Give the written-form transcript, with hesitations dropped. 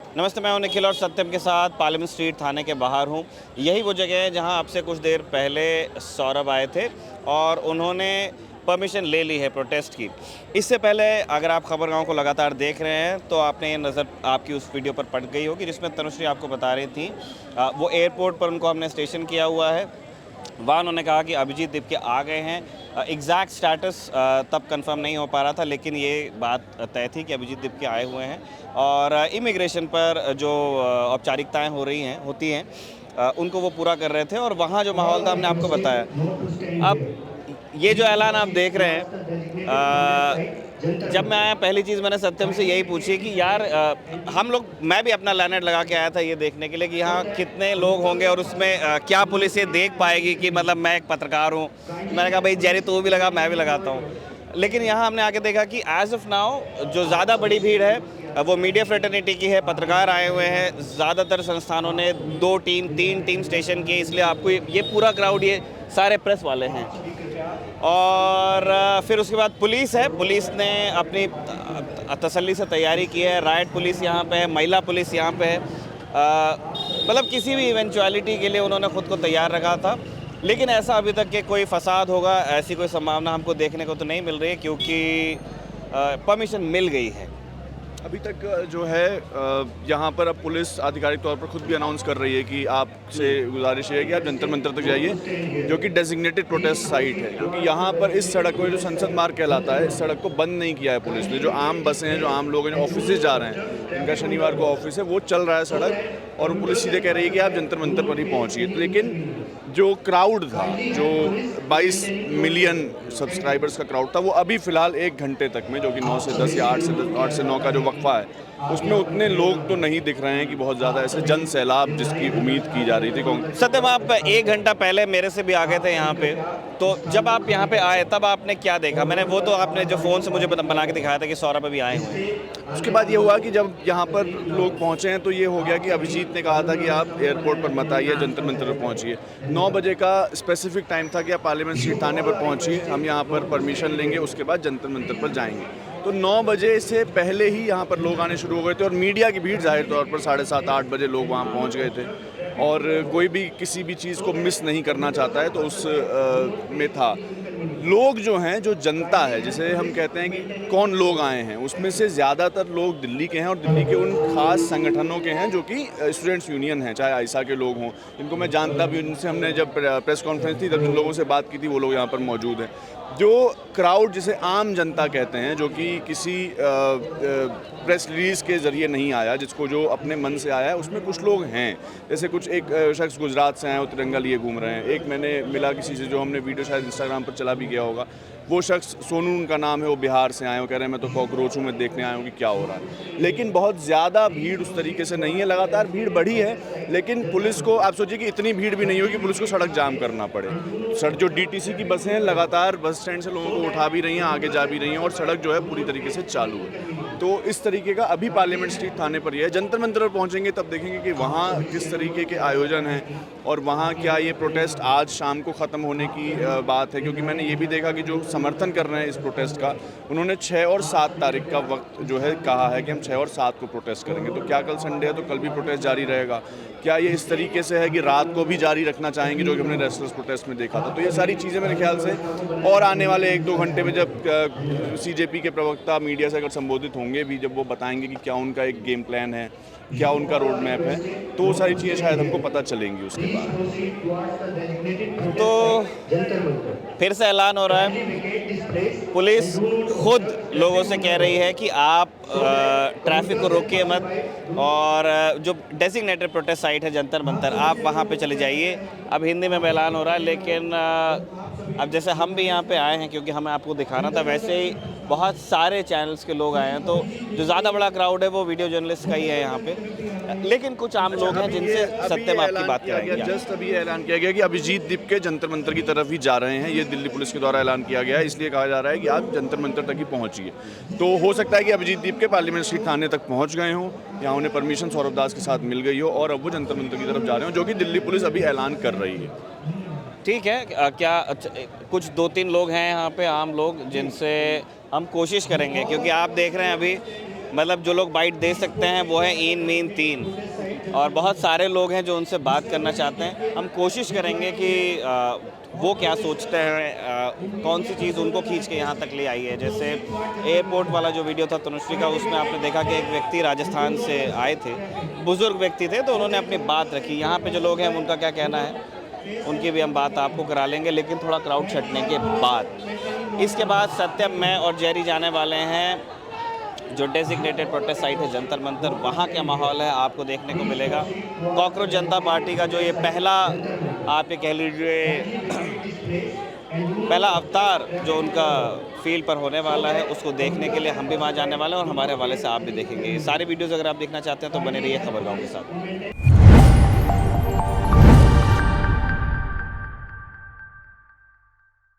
नमस्ते, मैं हूं निखिल और सत्यम के साथ पार्लियामेंट स्ट्रीट थाने के बाहर हूं। यही वो जगह है जहां आपसे कुछ देर पहले सौरभ आए थे और उन्होंने परमिशन ले ली है प्रोटेस्ट की। इससे पहले अगर आप खबरगांव को लगातार देख रहे हैं तो आपने ये नज़र आपकी उस वीडियो पर पड़ गई होगी जिसमें तनुश्री आपको बता रही थी वो एयरपोर्ट पर उनको हमने स्टेशन किया हुआ है। वहाँ उन्होंने कहा कि अभिजीत दीपके आ गए हैं। एग्जैक्ट स्टेटस तब कंफर्म नहीं हो पा रहा था, लेकिन ये बात तय थी कि अभिजीत दीपके आए हुए हैं और इमिग्रेशन पर जो औपचारिकताएं होती हैं उनको वो पूरा कर रहे थे। और वहाँ जो माहौल था हमने आपको बताया। अब ये जो ऐलान आप देख रहे हैं, जब मैं आया पहली चीज़ मैंने सत्यम से यही पूछी कि यार मैं भी अपना लैनेट लगा के आया था ये देखने के लिए कि यहाँ कितने लोग होंगे और उसमें क्या पुलिस ये देख पाएगी कि मतलब मैं एक पत्रकार हूँ। मैंने कहा भाई जेरी तू भी लगा, मैं भी लगाता हूँ। लेकिन यहाँ हमने आके देखा कि एज ऑफ नाउ जो ज़्यादा बड़ी भीड़ है वो मीडिया फ्रेटर्निटी की है। पत्रकार आए हुए हैं, ज़्यादातर संस्थानों ने 3 टीम स्टेशन की, इसलिए आपको ये पूरा क्राउड ये सारे प्रेस वाले हैं। और फिर उसके बाद पुलिस है, पुलिस ने अपनी तसल्ली से तैयारी की है। राइट पुलिस यहाँ पे है, महिला पुलिस यहाँ पे है। मतलब किसी भी इवेंचुअलिटी के लिए उन्होंने ख़ुद को तैयार रखा था। लेकिन ऐसा अभी तक कि कोई फसाद होगा ऐसी कोई संभावना हमको देखने को तो नहीं मिल रही है, क्योंकि परमिशन मिल गई है। अभी तक जो है यहाँ पर अब पुलिस आधिकारिक तौर पर खुद भी अनाउंस कर रही है कि आपसे गुजारिश है कि आप जंतर मंतर तक जाइए, जो कि डेजिग्नेटेड प्रोटेस्ट साइट है। क्योंकि यहाँ पर इस सड़क को, जो संसद मार्ग कहलाता है, इस सड़क को बंद नहीं किया है पुलिस ने। जो आम बसें हैं, जो आम लोग हैं, जो ऑफिस जा रहे हैं, जिनका शनिवार को ऑफिस है, वो चल रहा है सड़क, और पुलिस सीधे कह रही है कि आप जंतर मंतर पर ही पहुँचिए। लेकिन जो क्राउड था, जो 22 मिलियन सब्सक्राइबर्स का क्राउड था, वो अभी फ़िलहाल 1 घंटे तक में, जो कि 9 से 10 या 8 से 9 का जो वक्फा है, उसमें उतने लोग तो नहीं दिख रहे हैं कि बहुत ज़्यादा ऐसे जन सैलाब जिसकी उम्मीद की जा रही थी। सत्यम, आप 1 घंटा पहले मेरे से भी आ गए थे यहाँ पे, तो जब आप यहाँ पे आए तब आपने क्या देखा? वो तो आपने जो फ़ोन से मुझे बना के दिखाया था कि सौरभ अभी आए हुए हैं। उसके बाद ये हुआ कि जब यहाँ पर लोग पहुँचे हैं तो ये हो गया कि अभिजीत ने कहा था कि आप एयरपोर्ट पर मत आइए, जंतर मंतर पर पहुँचिए। 9 बजे का स्पेसिफिक टाइम था कि आप पार्लियामेंट स्ट्रीट थाने पर पहुँचिए, हम यहाँ पर परमिशन लेंगे, उसके बाद जंतर मंतर पर जाएंगे। तो 9 बजे से पहले ही यहाँ पर लोग आने शुरू हो गए थे, और मीडिया की भीड़ जाहिर तौर पर 7:30-8 बजे लोग वहाँ पहुँच गए थे। और कोई भी किसी भी चीज़ को मिस नहीं करना चाहता है, तो उस में था। लोग जो हैं, जो जनता है, जिसे हम कहते हैं कि कौन लोग आए हैं, उसमें से ज़्यादातर लोग दिल्ली के हैं, और दिल्ली के उन खास संगठनों के हैं जो कि स्टूडेंट्स यूनियन हैं, चाहे आइसा के लोग हों, जिनको मैं जानता भी, उनसे हमने जब प्रेस कॉन्फ्रेंस थी तब जिन लोगों से बात की थी, वो लोग यहाँ पर मौजूद हैं। जो क्राउड जिसे आम जनता कहते हैं, जो कि किसी प्रेस रिलीज़ के ज़रिए नहीं आया, जिसको जो अपने मन से आया है, उसमें कुछ लोग हैं। जैसे एक शख्स गुजरात से आए, वो तिरंगा लिए घूम रहे हैं। एक मैंने मिला किसी से, जो हमने वीडियो शायद इंस्टाग्राम पर चला भी गया होगा, वो शख्स सोनू उनका नाम है, वो बिहार से आए, वो कह रहे हैं मैं तो कॉकरोच हूँ, मैं देखने आया हूँ कि क्या हो रहा है। लेकिन बहुत ज़्यादा भीड़ उस तरीके से नहीं है, लगातार भीड़ बढ़ी है, लेकिन पुलिस को, आप सोचिए कि इतनी भीड़ भी नहीं होगी कि पुलिस को सड़क जाम करना पड़े। जो डीटीसी की बसें हैं, लगातार बस स्टैंड से लोगों को उठा भी रही हैं, आगे जा भी रही हैं, और सड़क जो है पूरी तरीके से चालू है। तो इस तरीके का अभी पार्लियामेंट स्ट्रीट थाने पर ही है। जंतर मंतर पर पहुँचेंगे तब देखेंगे कि वहाँ किस तरीके के आयोजन हैं, और वहाँ क्या ये प्रोटेस्ट आज शाम को ख़त्म होने की बात है। क्योंकि मैंने ये भी देखा कि जो समर्थन कर रहे हैं इस प्रोटेस्ट का, उन्होंने 6 और 7 तारीख का वक्त जो है कहा है कि हम 6 और 7 को प्रोटेस्ट करेंगे। तो क्या कल संडे है तो कल भी प्रोटेस्ट जारी रहेगा? क्या ये इस तरीके से है कि रात को भी जारी रखना चाहेंगे, जो कि हमने रेस्टलेस प्रोटेस्ट में देखा था? तो ये सारी चीज़ें मेरे ख्याल से और आने वाले 1-2 घंटे में, जब सीजेपी के प्रवक्ता मीडिया से अगर संबोधित होंगे भी, जब वो बताएंगे कि क्या उनका एक गेम प्लान है, क्या उनका रोड मैप है, तो वो सारी चीज़ें शायद हमको पता चलेंगी उसके बाद। तो फिर से ऐलान हो रहा है, पुलिस खुद लोगों से कह रही है कि आप ट्रैफिक को रोकिए मत, और जो डेजिग्नेटेड प्रोटेस्ट साइट है जंतर मंतर, आप वहाँ पे चले जाइए। अब हिंदी में ऐलान हो रहा है, लेकिन अब जैसे हम भी यहाँ पे आए हैं क्योंकि हमें आपको दिखाना था, वैसे ही बहुत सारे चैनल्स के लोग आए हैं। तो जो ज़्यादा बड़ा क्राउड है वो वीडियो जर्नलिस्ट का ही है यहाँ पे, लेकिन कुछ आम लोग हैं जिनसे सत्यम आपकी बात करेंगे। जस्ट अभी ऐलान किया गया कि अभिजीत दीपके जंतर मंतर की तरफ ही जा रहे हैं। ये दिल्ली पुलिस के द्वारा ऐलान किया गया है, इसलिए कहा जा रहा है कि आप जंतर मंतर तक ही पहुँचिए। तो हो सकता है कि अभिजीत दीपके पार्लियामेंट स्ट्रीट थाने तक पहुँच गए हों, या उन्हें परमिशन सौरभ दास के साथ मिल गई हो, और अब वो जंतर मंतर की तरफ जा रहे हो, जो कि दिल्ली पुलिस अभी ऐलान कर रही है। ठीक है, क्या कुछ 2-3 लोग हैं यहाँ पे, आम लोग, जिनसे हम कोशिश करेंगे, क्योंकि आप देख रहे हैं अभी मतलब जो लोग बाइट दे सकते हैं वो है ईन मीन तीन, और बहुत सारे लोग हैं जो उनसे बात करना चाहते हैं। हम कोशिश करेंगे कि वो क्या सोचते हैं, कौन सी चीज़ उनको खींच के यहाँ तक ले आई है। जैसे एयरपोर्ट वाला जो वीडियो था तनुश्री का, उसमें आपने देखा कि एक व्यक्ति राजस्थान से आए थे, बुज़ुर्ग व्यक्ति थे, तो उन्होंने अपनी बात रखी। यहाँ पे जो लोग हैं उनका क्या कहना है, उनकी भी हम बात आपको करा लेंगे, लेकिन थोड़ा क्राउड छटने के बाद। इसके बाद सत्यम, मैं और जेरी जाने वाले हैं जो डेजिग्नेटेड प्रोटेस्ट साइट है जंतर मंतर। वहाँ क्या माहौल है आपको देखने को मिलेगा। कॉकरोच जनता पार्टी का जो ये पहला, आप ये कह लीजिए पहला अवतार जो उनका फील्ड पर होने वाला है, उसको देखने के लिए हम भी वहाँ जाने वाले हैं और हमारे हवाले से आप भी देखेंगे। सारे वीडियोज़ अगर आप देखना चाहते हैं तो बने रहिए खबरगांव के साथ।